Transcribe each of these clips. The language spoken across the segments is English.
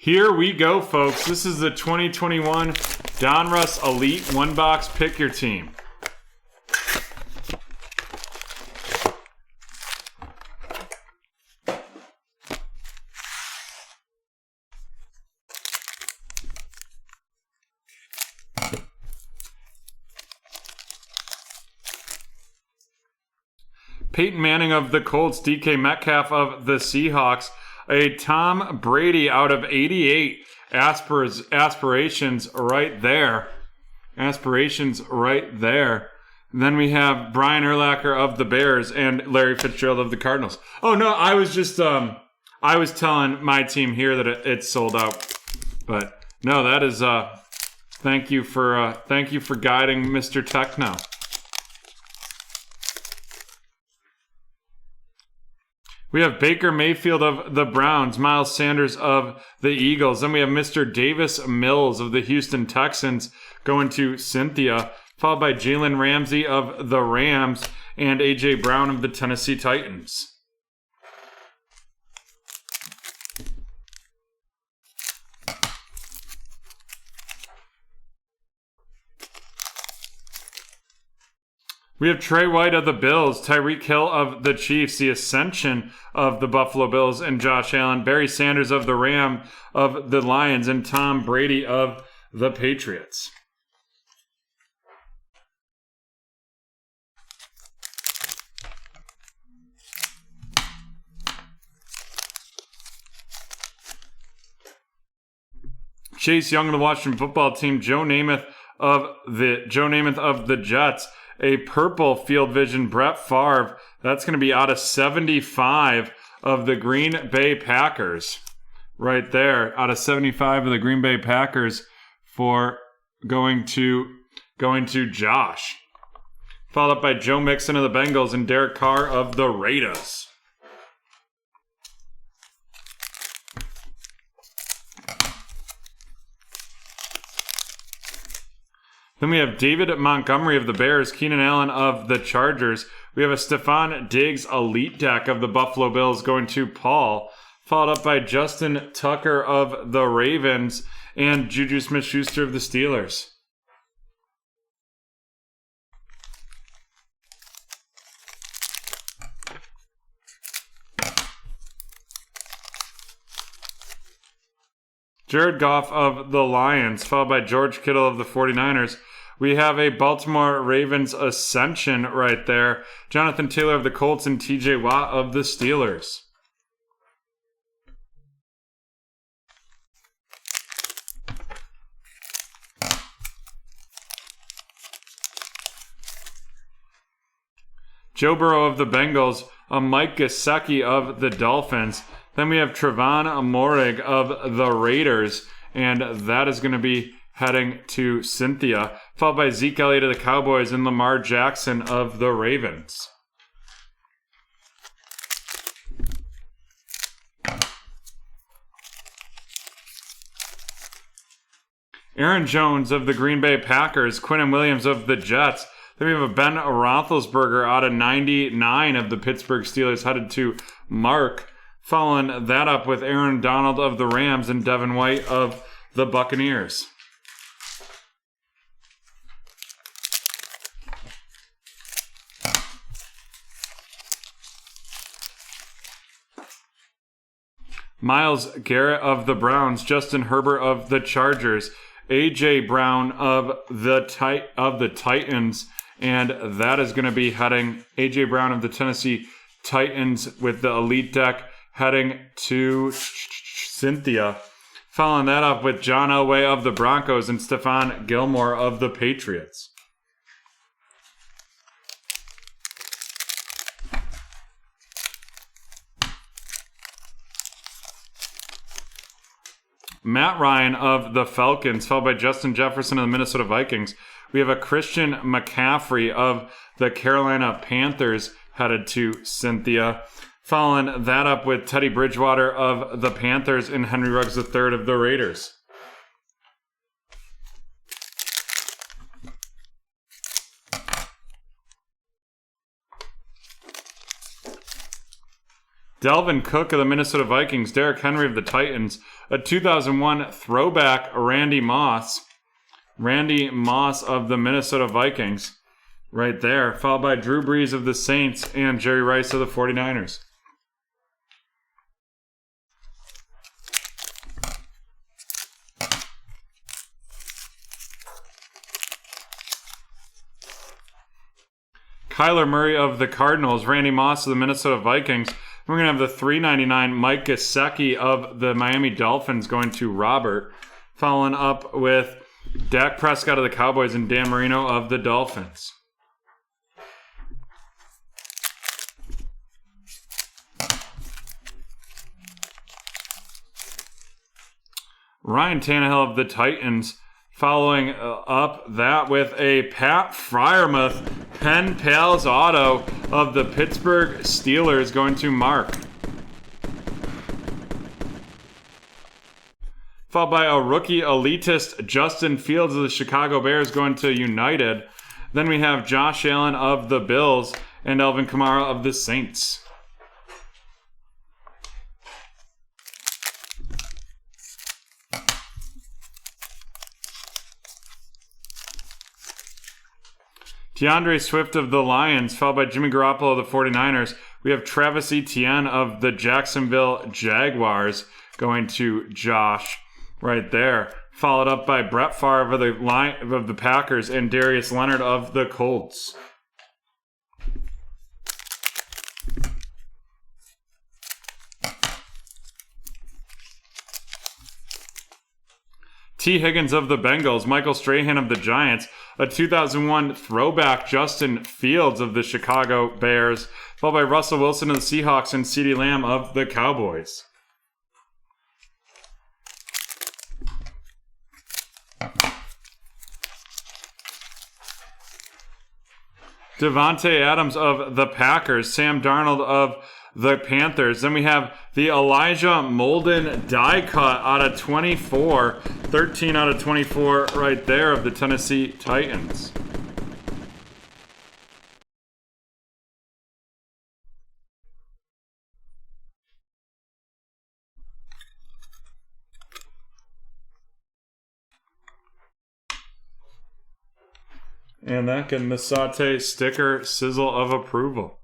Here we go, folks. This is the 2021 Donruss Elite One Box Pick Your Team. Peyton Manning of the Colts, DK Metcalf of the Seahawks, a Tom Brady out of 88. Aspirations right there. Aspirations right there. And then we have Brian Urlacher of the Bears and Larry Fitzgerald of the Cardinals. Oh no, I was just I was telling my team here that it's sold out. But no, that is thank you for guiding Mr. Techno. We have Baker Mayfield of the Browns, Miles Sanders of the Eagles. Then we have Mr. Davis Mills of the Houston Texans going to Cynthia, followed by Jalen Ramsey of the Rams and A.J. Brown of the Tennessee Titans. We have Trey White of the Bills, Tyreek Hill of the Chiefs, the Ascension of the Buffalo Bills, and Josh Allen, Barry Sanders of the Rams of the Lions, and Tom Brady of the Patriots. Chase Young of the Washington Football Team, Joe Namath of the Jets. A purple Field Vision Brett Favre. That's going to be out of 75 of the Green Bay Packers. Right there. Out of 75 of the Green Bay Packers for going to Josh. Followed up by Joe Mixon of the Bengals and Derek Carr of the Raiders. Then we have David Montgomery of the Bears, Keenan Allen of the Chargers. We have a Stephon Diggs Elite Deck of the Buffalo Bills going to Paul, followed up by Justin Tucker of the Ravens and Juju Smith-Schuster of the Steelers. Jared Goff of the Lions, followed by George Kittle of the 49ers. We have a Baltimore Ravens Ascension right there. Jonathan Taylor of the Colts and TJ Watt of the Steelers. Joe Burrow of the Bengals, a Mike Gesicki of the Dolphins. Then we have Trevon Moehrig of the Raiders, and that is going to be heading to Cynthia, followed by Zeke Elliott of the Cowboys and Lamar Jackson of the Ravens. Aaron Jones of the Green Bay Packers, Quinnen Williams of the Jets. Then we have a Ben Roethlisberger out of 99 of the Pittsburgh Steelers headed to Mark. Following that up with Aaron Donald of the Rams and Devin White of the Buccaneers. Myles Garrett of the Browns, Justin Herbert of the Chargers, A.J. Brown of the Titans, and that is going to be heading A.J. Brown of the Tennessee Titans with the Elite Deck heading to Cynthia. Following that up with John Elway of the Broncos and Stephon Gilmore of the Patriots. Matt Ryan of the Falcons, followed by Justin Jefferson of the Minnesota Vikings. We have a Christian McCaffrey of the Carolina Panthers headed to Cynthia. Following that up with Teddy Bridgewater of the Panthers and Henry Ruggs III of the Raiders. Delvin Cook of the Minnesota Vikings, Derrick Henry of the Titans, a 2001 throwback Randy Moss. Randy Moss of the Minnesota Vikings right there, followed by Drew Brees of the Saints and Jerry Rice of the 49ers. Kyler Murray of the Cardinals, Randy Moss of the Minnesota Vikings. We're going to have the $3.99 Mike Gesicki of the Miami Dolphins going to Robert, following up with Dak Prescott of the Cowboys and Dan Marino of the Dolphins. Ryan Tannehill of the Titans, following up that with a Pat Freiermuth Pen Pals auto of the Pittsburgh Steelers going to Mark. Followed by a rookie elitist Justin Fields of the Chicago Bears going to United. Then we have Josh Allen of the Bills and Alvin Kamara of the Saints. DeAndre Swift of the Lions, followed by Jimmy Garoppolo of the 49ers. We have Travis Etienne of the Jacksonville Jaguars going to Josh right there. Followed up by Brett Favre of the Packers and Darius Leonard of the Colts. T. Higgins of the Bengals, Michael Strahan of the Giants, a 2001 throwback Justin Fields of the Chicago Bears, followed by Russell Wilson of the Seahawks and CeeDee Lamb of the Cowboys. Devontae Adams of the Packers, Sam Darnold of the Panthers. Then we have the Elijah Molden die cut out of 24. 13 out of 24 right there of the Tennessee Titans. And that can the Saute sticker sizzle of approval.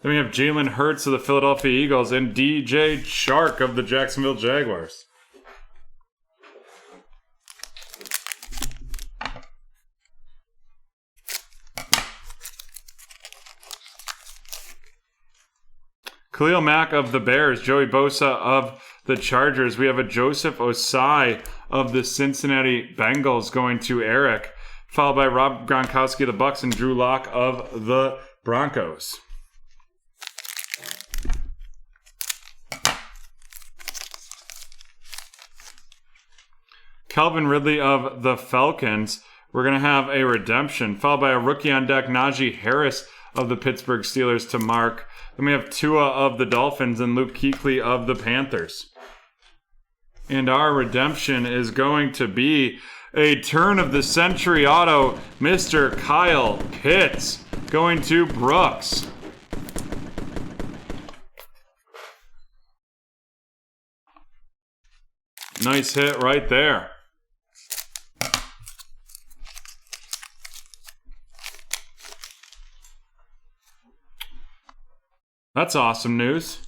Then we have Jalen Hurts of the Philadelphia Eagles and DJ Chark of the Jacksonville Jaguars. Khalil Mack of the Bears, Joey Bosa of the Chargers. We have a Joseph Osai of the Cincinnati Bengals going to Eric, followed by Rob Gronkowski of the Bucks and Drew Lock of the Broncos. Calvin Ridley of the Falcons. We're going to have a redemption, followed by a rookie on deck, Najee Harris of the Pittsburgh Steelers to Mark. Then we have Tua of the Dolphins and Luke Kuechly of the Panthers. And our redemption is going to be a turn of the century auto, Mr. Kyle Pitts, going to Brooks. Nice hit right there. That's awesome news.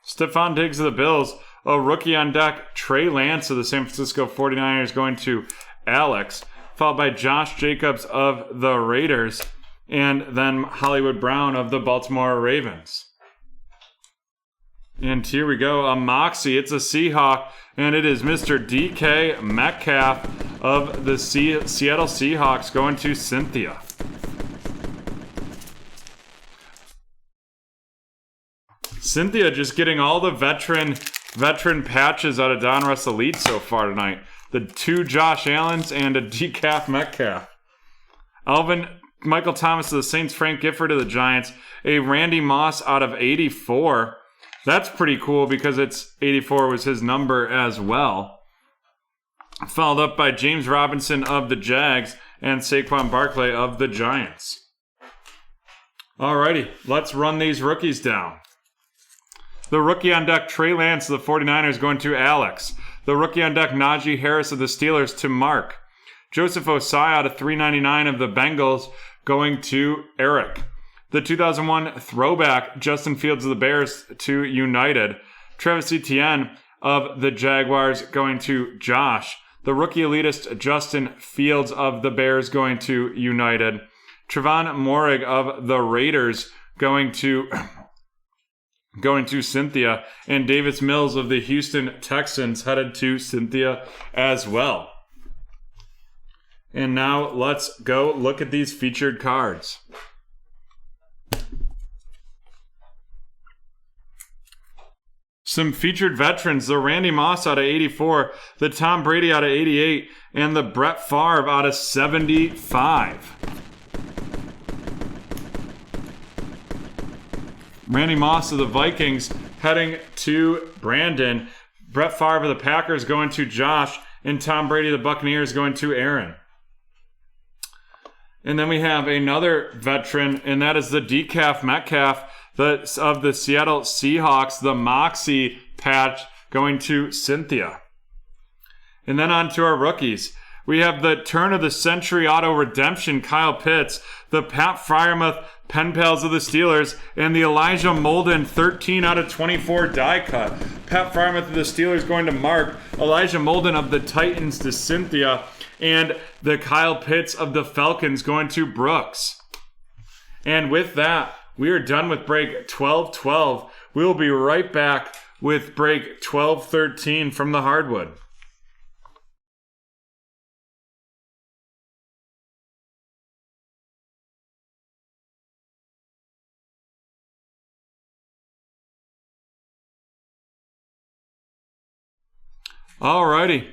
Stephon Diggs of the Bills, a rookie on deck, Trey Lance of the San Francisco 49ers going to Alex, followed by Josh Jacobs of the Raiders, and then Hollywood Brown of the Baltimore Ravens. And here we go, a Moxie, it's a Seahawk, and it is Mr. DK Metcalf of the Seattle Seahawks going to Cynthia. Cynthia just getting all the veteran patches out of Donruss Elite so far tonight. The 2 Josh Allens and a decaf Metcalf. Alvin Michael Thomas of the Saints, Frank Gifford of the Giants, a Randy Moss out of 84. That's pretty cool because it's 84 was his number as well. Followed up by James Robinson of the Jags and Saquon Barkley of the Giants. Alrighty, let's run these rookies down. The rookie on deck, Trey Lance of the 49ers, going to Alex. The rookie on deck, Najee Harris of the Steelers, to Mark. Joseph Osai out of 399 of the Bengals, going to Eric. The 2001 throwback, Justin Fields of the Bears, to United. Travis Etienne of the Jaguars, going to Josh. The rookie elitist, Justin Fields of the Bears, going to United. Trevon Morig of the Raiders, going to Cynthia. And Davis Mills of the Houston Texans, headed to Cynthia as well. And now let's go look at these featured cards. Some featured veterans, the Randy Moss out of 84, the Tom Brady out of 88, and the Brett Favre out of 75. Randy Moss of the Vikings heading to Brandon. Brett Favre of the Packers going to Josh, and Tom Brady of the Buccaneers going to Aaron. And then we have another veteran, and that is the Decaf Metcalf of the Seattle Seahawks, the Moxie patch, going to Cynthia. And then on to our rookies. We have the turn of the century auto redemption, Kyle Pitts, the Pat Freiermuth pen pals of the Steelers, and the Elijah Molden 13 out of 24 die cut. Pat Freiermuth of the Steelers going to Mark, Elijah Molden of the Titans to Cynthia, and the Kyle Pitts of the Falcons going to Brooks. And with that, we are done with break 1212. We will be right back with break 1213 from the hardwood. Alrighty.